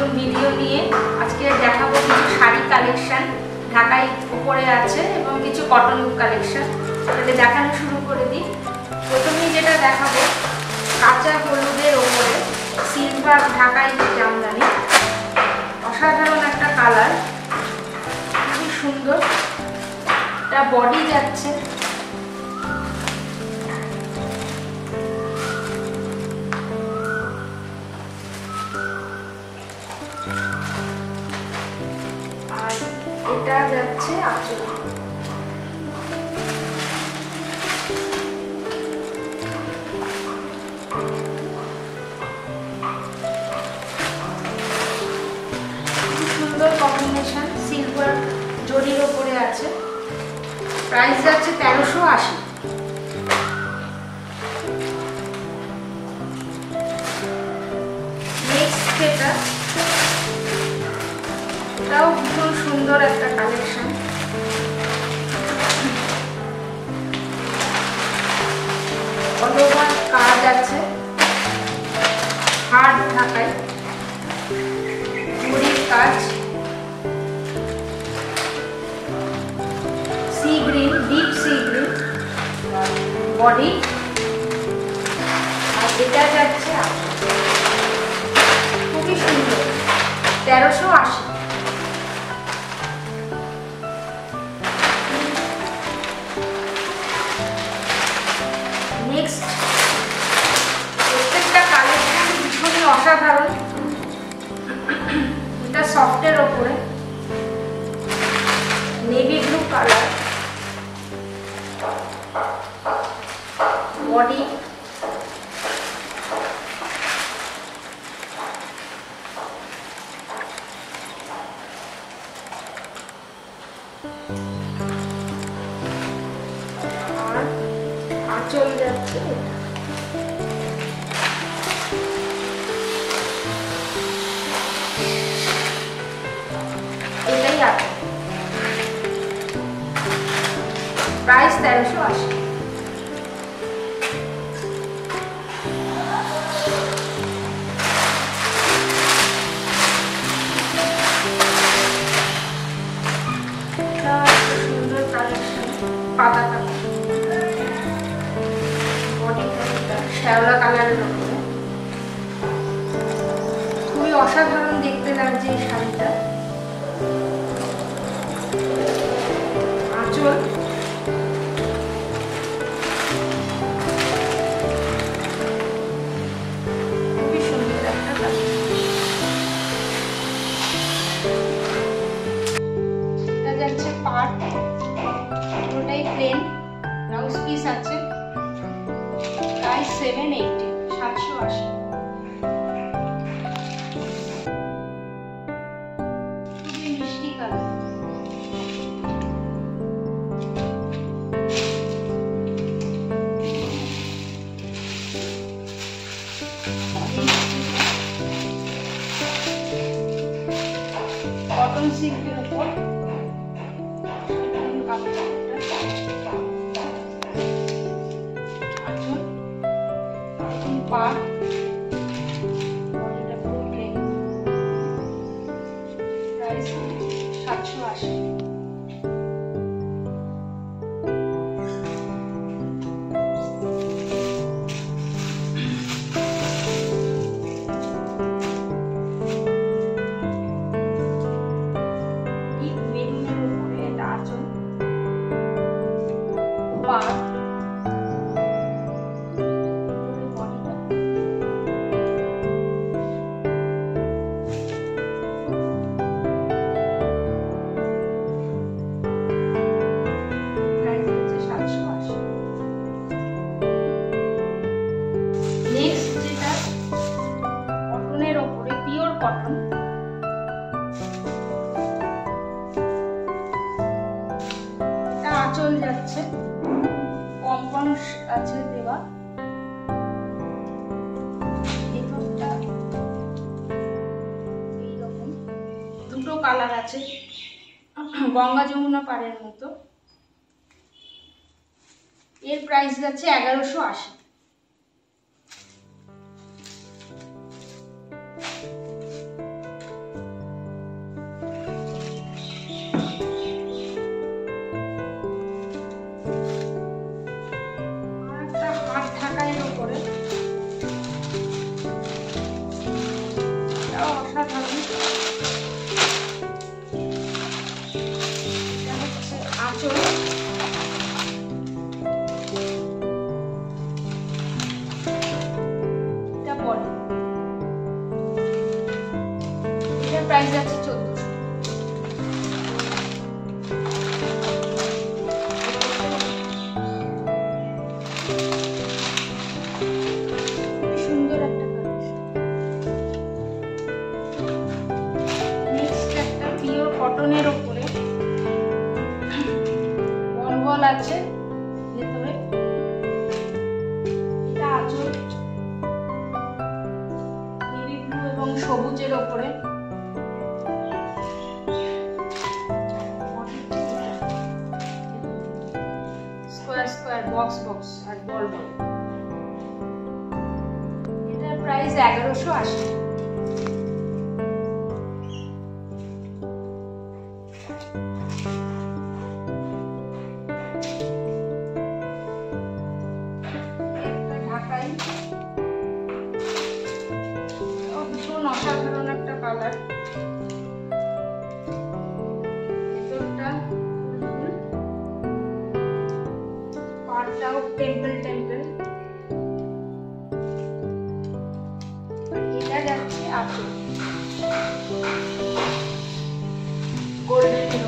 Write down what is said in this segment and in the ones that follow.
নতুন ভিডিও নিয়ে আজকে দেখাবো কিছু শাড়ি কালেকশন। ঢাকায় উপরে আছে এবং কিছু কটন কালেকশন। তাহলে দেখানো শুরু করে দিই। প্রথমেই যেটা দেখাবো কাঁচা হলুদের ওপরে সিলভার ঢাকাই জামদানি, অসাধারণ একটা কালার, খুবই সুন্দর। এটা বডি যাচ্ছে আর এটা যাচ্ছে আঁচল। সুন্দর কম্বিনেশন, সিলভার জরির ওপরে আছে। প্রাইস যাচ্ছে 1380। নেক্সট এটাও ভীষণ সুন্দর একটা কালেকশন। অল ওভার কাজ আছে, হার্ড ঢাকাই জরির কাজ, sea green, deep sea green body. আর এটা যাচ্ছে খুবই সুন্দর, 1380। নেক্সট প্রত্যেকটা কালেকশন ভীষণই অসাধারণ। এটা সফটের ওপরে নেভি ব্লু কালার, বডি আর আঁচল যাচ্ছে এটাই আছে। প্রাইস 1380। সুন্দর কালেকশন, পাতা কালার, বডিটা শ্যাওলা কালারের উপরে, খুবই অসাধারণ দেখতে লাগছে এই শাড়িটা। আঁচল খুবই সুন্দর একটা কালার। এটা যাচ্ছে পাট, পুরোটাই প্লেন, ব্লাউজ পিস আছে। প্রাইস 780, 780। খুবই মিষ্টি কালার। কটন সিল্কের উপর পাট, প্রাইস 780। পাট কটন, এটা আঁচল যাচ্ছে, কম্পাউন্ড আছে দেওয়া। ভেতরটা এইরকম, দুটো কালার আছে, গঙ্গা যমুনা পাড়ের মতো। এর প্রাইস যাচ্ছে 1180। সবুজের ওপরে। স্কোয়ার স্কোয়ার, বক্স বক্স আর বল বল। এটার প্রাইস 1180। অসাধারণ একটা কালার, ভেতরটা ফুল, পাড়টাও টেম্পল টেম্পল। এটা যাচ্ছে আপেল গোল্ডেন।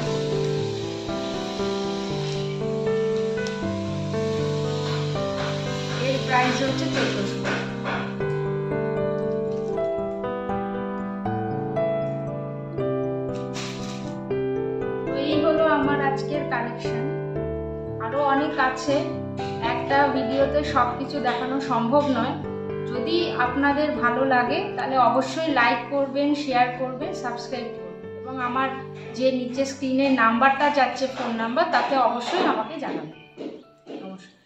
এর প্রাইস হচ্ছে 1400। আমার আজকের কালেকশন। আরো অনেক আছে, একটা ভিডিওতে সবকিছু দেখানো সম্ভব নয়। যদি আপনাদের ভালো লাগে তাহলে অবশ্যই লাইক করবেন, শেয়ার করবেন, সাবস্ক্রাইব করবেন এবং আমার যে নিচে স্ক্রিনে নাম্বারটা যাচ্ছে ফোন নাম্বার, তাতে অবশ্যই আমাকে জানাবেন। নমস্কার।